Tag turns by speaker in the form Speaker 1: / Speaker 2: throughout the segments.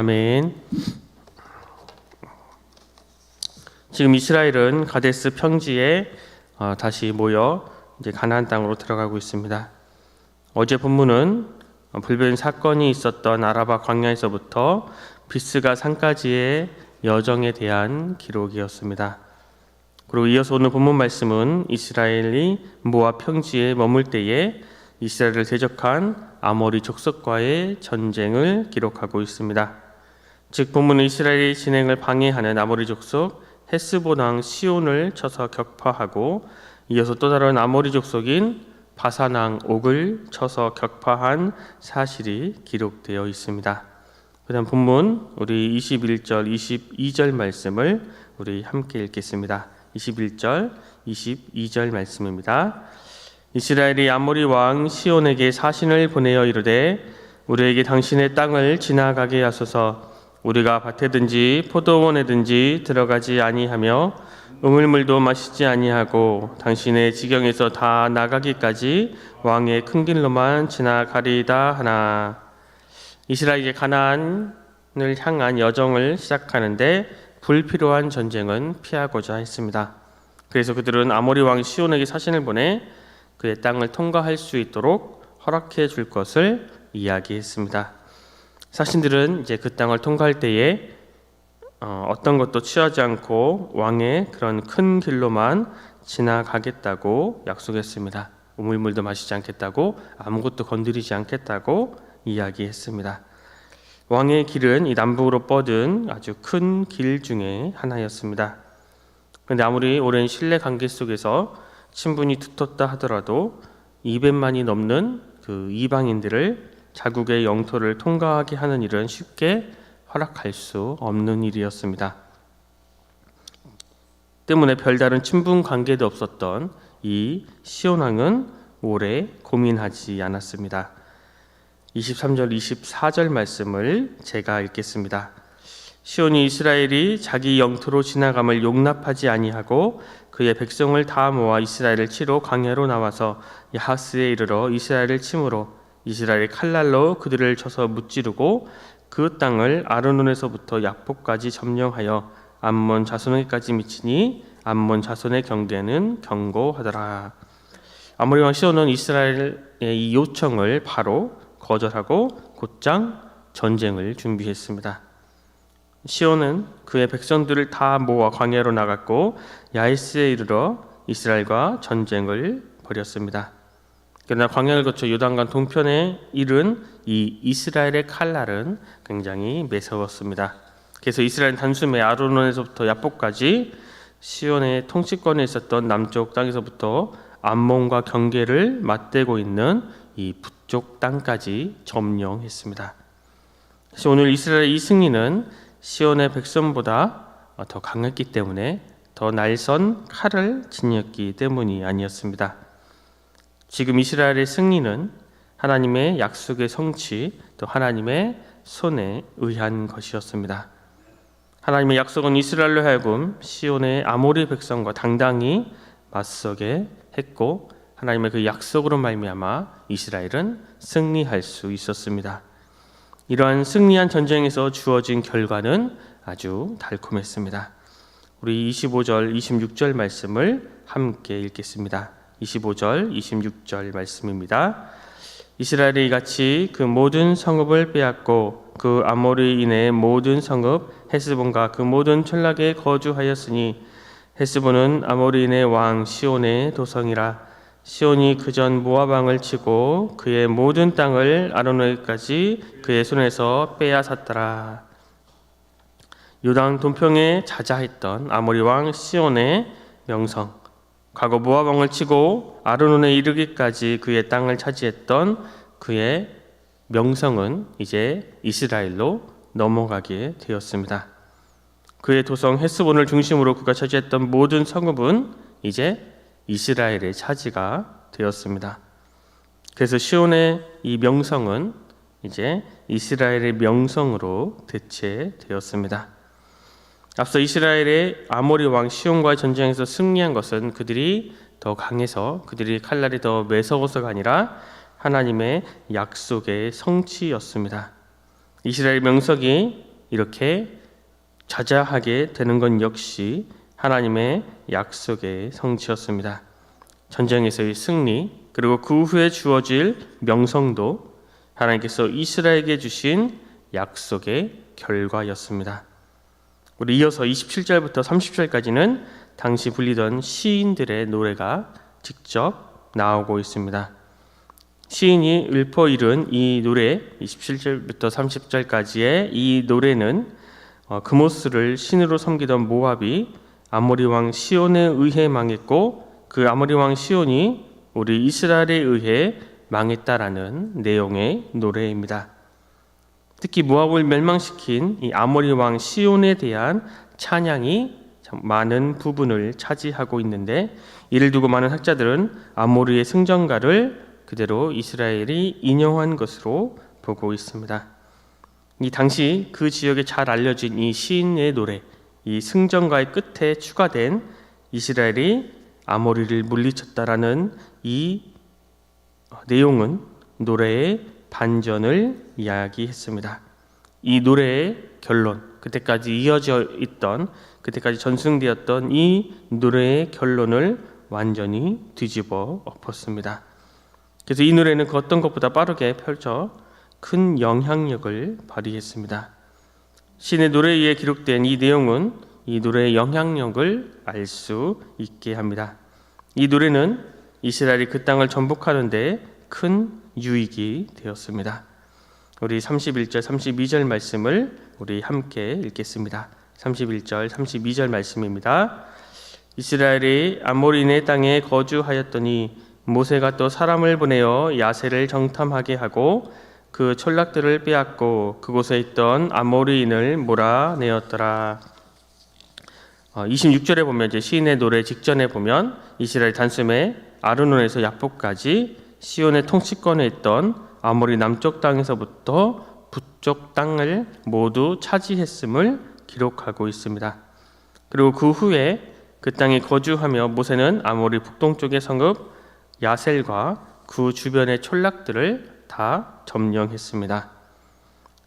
Speaker 1: 아멘. 지금 이스라엘은 가데스 평지에 다시 모여 이제 가나안 땅으로 들어가고 있습니다. 어제 본문은 불변 사건이 있었던 아라바 광야에서부터 비스가 산까지의 여정에 대한 기록이었습니다. 그리고 이어서 오늘 본문 말씀은 이스라엘이 모압 평지에 머물 때에 이스라엘을 대적한 아모리 족속과의 전쟁을 기록하고 있습니다. 즉 본문은 이스라엘의 진행을 방해하는 아모리 족속 헤스본 왕 시온을 쳐서 격파하고 이어서 또 다른 아모리 족속인 바산 왕 옥을 쳐서 격파한 사실이 기록되어 있습니다. 그다음 본문 우리 21절 22절 말씀을 우리 함께 읽겠습니다. 21절 22절 말씀입니다. 이스라엘이 아모리 왕 시온에게 사신을 보내어 이르되 우리에게 당신의 땅을 지나가게 하소서. 우리가 밭에든지 포도원에든지 들어가지 아니하며 우물물도 마시지 아니하고 당신의 지경에서 다 나가기까지 왕의 큰 길로만 지나가리이다 하나. 이스라엘이 가나안을 향한 여정을 시작하는데 불필요한 전쟁은 피하고자 했습니다. 그래서 그들은 아모리 왕 시온에게 사신을 보내 그의 땅을 통과할 수 있도록 허락해 줄 것을 이야기했습니다. 사신들은 이제 그 땅을 통과할 때에 어떤 것도 취하지 않고 왕의 그런 큰 길로만 지나가겠다고 약속했습니다. 우물물도 마시지 않겠다고, 아무것도 건드리지 않겠다고 이야기했습니다. 왕의 길은 이 남북으로 뻗은 아주 큰 길 중에 하나였습니다. 그런데 아무리 오랜 신뢰 관계 속에서 친분이 두텁다 하더라도 200만이 넘는 그 이방인들을 자국의 영토를 통과하게 하는 일은 쉽게 허락할 수 없는 일이었습니다. 때문에 별다른 친분 관계도 없었던 이 시온 왕은 오래 고민하지 않았습니다. 23절 24절 말씀을 제가 읽겠습니다. 시온이 이스라엘이 자기 영토로 지나감을 용납하지 아니하고 그의 백성을 다 모아 이스라엘을 치러 광야로 나와서 야하스에 이르러 이스라엘을 치므로 이스라엘이 칼날로 그들을 쳐서 무찌르고 그 땅을 아르논에서부터 약복까지 점령하여 암몬 자손에게까지 미치니 암몬 자손의 경계는 견고하더라. 아모리 왕 시온은 이스라엘의 이 요청을 바로 거절하고 곧장 전쟁을 준비했습니다. 시온은 그의 백성들을 다 모아 광야로 나갔고 야이스에 이르러 이스라엘과 전쟁을 벌였습니다. 그러나 광야를 거쳐 요단강 동편에 이른 이 이스라엘의 칼날은 굉장히 매서웠습니다. 그래서 이스라엘은 단숨에 아르논에서부터 야복까지 시온의 통치권에 있었던 남쪽 땅에서부터 암몬과 경계를 맞대고 있는 이 북쪽 땅까지 점령했습니다. 그래서 오늘 이스라엘의 이 승리는 시온의 백성보다 더 강했기 때문에 더 날선 칼을 지녔기 때문이 아니었습니다. 지금 이스라엘의 승리는 하나님의 약속의 성취, 또 하나님의 손에 의한 것이었습니다. 하나님의 약속은 이스라엘로 하여금 시온의 아모리 백성과 당당히 맞서게 했고 하나님의 그 약속으로 말미암아 이스라엘은 승리할 수 있었습니다. 이러한 승리한 전쟁에서 주어진 결과는 아주 달콤했습니다. 우리 25절, 26절 말씀을 함께 읽겠습니다. 25절, 26절 말씀입니다. 이스라엘이 이같이 그 모든 성읍을 빼앗고 그 아모리인의 모든 성읍 헤스본과 그 모든 전락에 거주하였으니 헤스본은 아모리인의 왕 시온의 도성이라. 시온이 그전 모압 왕을 치고 그의 모든 땅을 아르논에까지 그의 손에서 빼앗았더라. 요단 동평에 자자했던 아모리 왕 시온의 명성, 과거 모압 왕을 치고 아르논에 이르기까지 그의 땅을 차지했던 그의 명성은 이제 이스라엘로 넘어가게 되었습니다. 그의 도성 헤스본을 중심으로 그가 차지했던 모든 성읍은 이제 이스라엘의 차지가 되었습니다. 그래서 시온의 이 명성은 이제 이스라엘의 명성으로 대체되었습니다. 앞서 이스라엘의 아모리 왕 시온과의 전쟁에서 승리한 것은 그들이 더 강해서 그들이 칼날이 더 매서워서가 아니라 하나님의 약속의 성취였습니다. 이스라엘 명성이 이렇게 자자하게 되는 건 역시 하나님의 약속의 성취였습니다. 전쟁에서의 승리, 그리고 그 후에 주어질 명성도 하나님께서 이스라엘에게 주신 약속의 결과였습니다. 우리 이어서 27절부터 30절까지는 당시 불리던 시인들의 노래가 직접 나오고 있습니다. 시인이 읊어이른 이 노래, 27절부터 30절까지의 이 노래는 그모스를 신으로 섬기던 모압이 아모리 왕 시온에 의해 망했고, 그 아모리 왕 시온이 우리 이스라엘에 의해 망했다라는 내용의 노래입니다. 특히 모압을 멸망시킨 이 아모리 왕 시온에 대한 찬양이 많은 부분을 차지하고 있는데, 이를 두고 많은 학자들은 아모리의 승전가를 그대로 이스라엘이 인용한 것으로 보고 있습니다. 이 당시 그 지역에 잘 알려진 이 시인의 노래, 이 승전가의 끝에 추가된 이스라엘이 아모리를 물리쳤다라는 이 내용은 노래의 반전을 이야기했습니다. 이 노래의 결론, 그때까지 이어져 있던, 그때까지 전승되었던 이 노래의 결론을 완전히 뒤집어 엎었습니다. 그래서 이 노래는 그 어떤 것보다 빠르게 펼쳐 큰 영향력을 발휘했습니다. 신의 노래에 의해 기록된 이 내용은 이 노래의 영향력을 알 수 있게 합니다. 이 노래는 이스라엘이 그 땅을 정복하는 데 큰 유익이 되었습니다. 우리 31절, 32절 말씀을 우리 함께 읽겠습니다. 31절, 32절 말씀입니다. 이스라엘이 아모리네 땅에 거주하였더니 모세가 또 사람을 보내어 야세를 정탐하게 하고 그 촌락들을 빼앗고 그곳에 있던 아모리인을 몰아내었더라. 26절에 보면 이제 시인의 노래 직전에 보면 이스라엘 단숨에 아르논에서 야복까지 시온의 통치권에 있던 아모리 남쪽 땅에서부터 북쪽 땅을 모두 차지했음을 기록하고 있습니다. 그리고 그 후에 그 땅에 거주하며 모세는 아모리 북동쪽의 성읍 야셀과 그 주변의 촌락들을 다 점령했습니다.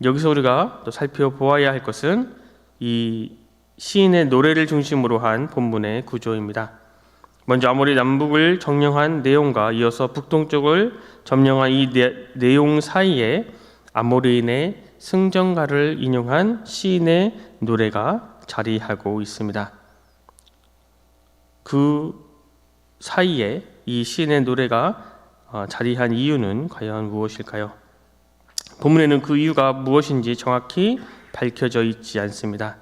Speaker 1: 여기서 우리가 또 살펴보아야 할 것은 이 시인의 노래를 중심으로 한 본문의 구조입니다. 먼저 아모리 남북을 점령한 내용과 이어서 북동쪽을 점령한 이 내용 사이에 아모리인의 승전가를 인용한 시인의 노래가 자리하고 있습니다. 그 사이에 이 시인의 노래가 자리한 이유는 과연 무엇일까요? 본문에는 그 이유가 무엇인지 정확히 밝혀져 있지 않습니다.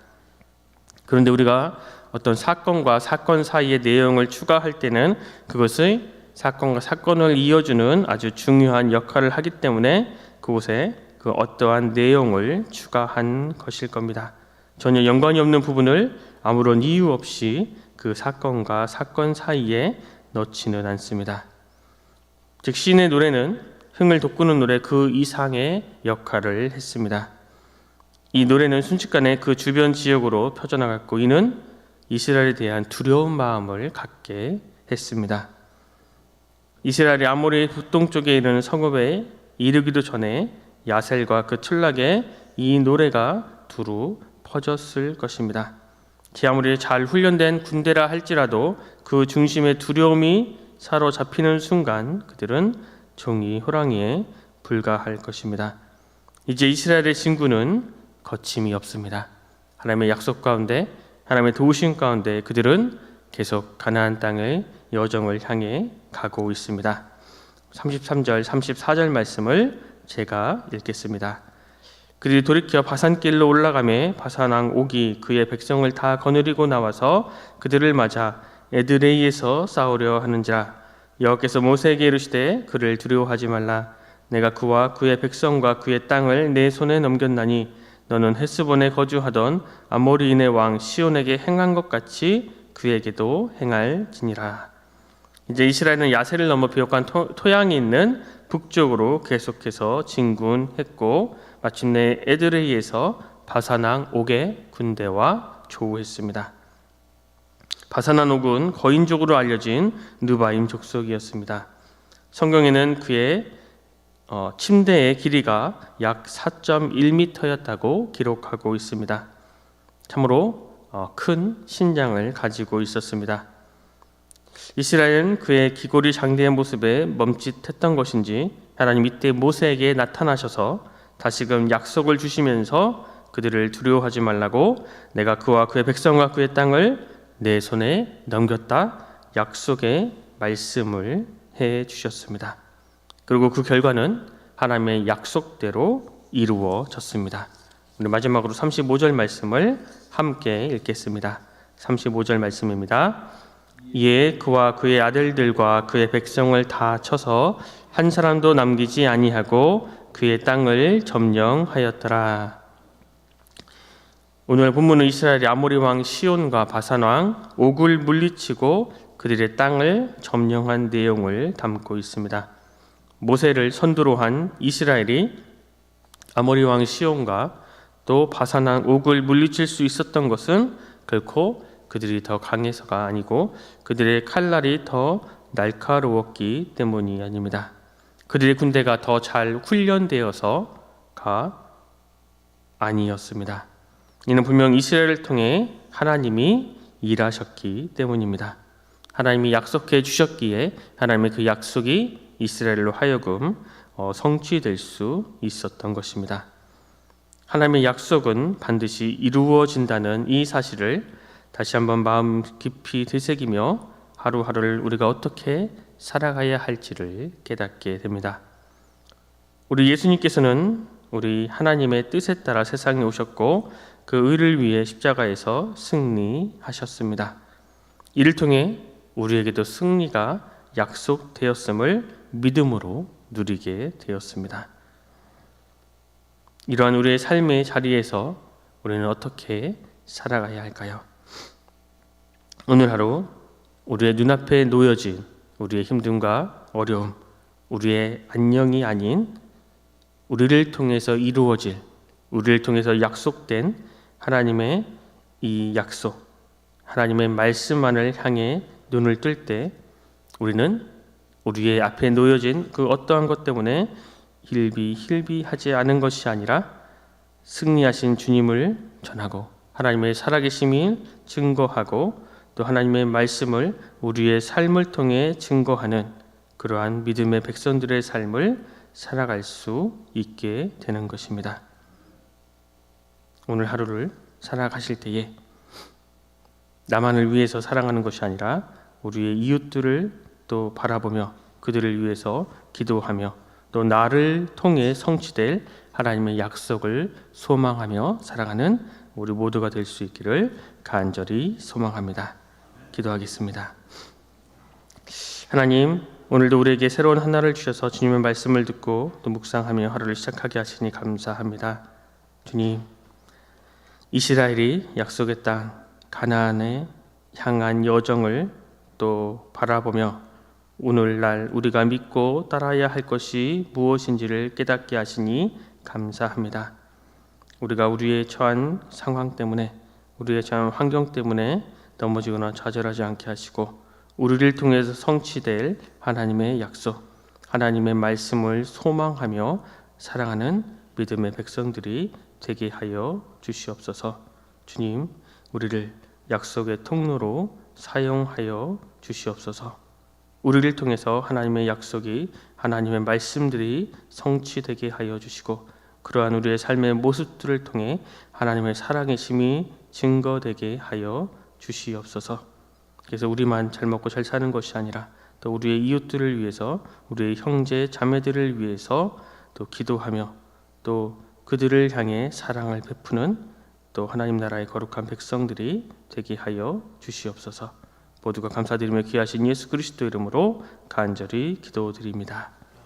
Speaker 1: 그런데 우리가 어떤 사건과 사건 사이의 내용을 추가할 때는 그것의 사건과 사건을 이어주는 아주 중요한 역할을 하기 때문에 그곳에 그 어떠한 내용을 추가한 것일 겁니다. 전혀 연관이 없는 부분을 아무런 이유 없이 그 사건과 사건 사이에 넣지는 않습니다. 즉 시인의 노래는 흥을 돋구는 노래 그 이상의 역할을 했습니다. 이 노래는 순식간에 그 주변 지역으로 펴져나갔고 이는 이스라엘에 대한 두려운 마음을 갖게 했습니다. 이스라엘이 아모리 북동쪽에 이르는 성읍에 이르기도 전에 야셀과 그 촌락에 이 노래가 두루 퍼졌을 것입니다. 아무리 잘 훈련된 군대라 할지라도 그 중심에 두려움이 사로잡히는 순간 그들은 종이 호랑이에 불과할 것입니다. 이제 이스라엘의 진군은 거침이 없습니다. 하나님의 약속 가운데, 하나님의 도우심 가운데 그들은 계속 가나안 땅의 여정을 향해 가고 있습니다. 33절, 34절 말씀을 제가 읽겠습니다. 그들이 돌이켜 바산길로 올라가매 바산 왕 옥이 그의 백성을 다 거느리고 나와서 그들을 맞아 에드레이에서 싸우려 하는지라. 여호와께서 모세에게 이르시되 그를 두려워하지 말라. 내가 그와 그의 백성과 그의 땅을 내 손에 넘겼나니 너는 헤스본에 거주하던 아모리인의 왕 시온에게 행한 것 같이 그에게도 행할지니라. 이제 이스라엘은 야세를 넘어 비옥한 토양이 있는 북쪽으로 계속해서 진군했고 마침내 에드레이에서 바산 왕 옥의 군대와 조우했습니다. 바산 왕 옥은 거인족으로 알려진 느바임 족속이었습니다. 성경에는 그의 침대의 길이가 약 4.1m였다고 기록하고 있습니다. 참으로 큰 신장을 가지고 있었습니다. 이스라엘은 그의 기골이 장대한 모습에 멈칫했던 것인지 하나님 이때 모세에게 나타나셔서 다시금 약속을 주시면서 그들을 두려워하지 말라고 내가 그와 그의 백성과 그의 땅을 내 손에 넘겼다 약속의 말씀을 해 주셨습니다. 그리고 그 결과는 하나님의 약속대로 이루어졌습니다. 우리 마지막으로 35절 말씀을 함께 읽겠습니다. 35절 말씀입니다. 이에 그와 그의 아들들과 그의 백성을 다 쳐서 한 사람도 남기지 아니하고 그의 땅을 점령하였더라. 오늘 본문은 이스라엘이 아모리 왕 시온과 바산 왕 옥을 물리치고 그들의 땅을 점령한 내용을 담고 있습니다. 모세를 선두로 한 이스라엘이 아모리 왕 시온과 또 바산 왕 옥을 물리칠 수 있었던 것은 결코 그들이 더 강해서가 아니고 그들의 칼날이 더 날카로웠기 때문이 아닙니다. 그들의 군대가 더 잘 훈련되어서가 아니었습니다. 이는 분명 이스라엘을 통해 하나님이 일하셨기 때문입니다. 하나님이 약속해 주셨기에 하나님의 그 약속이 이스라엘로 하여금 성취될 수 있었던 것입니다. 하나님의 약속은 반드시 이루어진다는 이 사실을 다시 한번 마음 깊이 되새기며 하루하루를 우리가 어떻게 살아가야 할지를 깨닫게 됩니다. 우리 예수님께서는 우리 하나님의 뜻에 따라 세상에 오셨고 그 의를 위해 십자가에서 승리하셨습니다. 이를 통해 우리에게도 승리가 약속되었음을 믿음으로 누리게 되었습니다. 이러한 우리의 삶의 자리에서 우리는 어떻게 살아가야 할까요? 오늘 하루 우리의 눈앞에 놓여진 우리의 힘듦과 어려움, 우리의 안녕이 아닌 우리를 통해서 이루어질, 우리를 통해서 약속된 하나님의 이 약속, 하나님의 말씀만을 향해 눈을 뜰 때 우리는 우리의 앞에 놓여진 그 어떠한 것 때문에 hil비하지 않은 것이 아니라 승리하신 주님을 전하고 하나님의 살아계심을 증거하고 또 하나님의 말씀을 우리의 삶을 통해 증거하는 그러한 믿음의 백성들의 삶을 살아갈 수 있게 되는 것입니다. 오늘 하루를 살아가실 때에 나만을 위해서 살아가는 것이 아니라 우리의 이웃들을 또 바라보며 그들을 위해서 기도하며 또 나를 통해 성취될 하나님의 약속을 소망하며 살아가는 우리 모두가 될 수 있기를 간절히 소망합니다. 기도하겠습니다. 하나님, 오늘도 우리에게 새로운 하나를 주셔서 주님의 말씀을 듣고 또 묵상하며 하루를 시작하게 하시니 감사합니다. 주님, 이스라엘이 약속의 땅 가나안에 향한 여정을 또 바라보며 오늘날 우리가 믿고 따라야 할 것이 무엇인지를 깨닫게 하시니 감사합니다. 우리가 우리의 처한 상황 때문에 우리의 처한 환경 때문에 넘어지거나 좌절하지 않게 하시고 우리를 통해서 성취될 하나님의 약속, 하나님의 말씀을 소망하며 사랑하는 믿음의 백성들이 되게 하여 주시옵소서. 주님, 우리를 약속의 통로로 사용하여 주시옵소서. 우리를 통해서 하나님의 약속이, 하나님의 말씀들이 성취되게 하여 주시고 그러한 우리의 삶의 모습들을 통해 하나님의 사랑의 심이 증거되게 하여 주시옵소서. 그래서 우리만 잘 먹고 잘 사는 것이 아니라 또 우리의 이웃들을 위해서, 우리의 형제 자매들을 위해서 또 기도하며 또 그들을 향해 사랑을 베푸는 또 하나님 나라의 거룩한 백성들이 되게 하여 주시옵소서. 모두가 감사드리며 귀하신 예수 그리스도 이름으로 간절히 기도드립니다.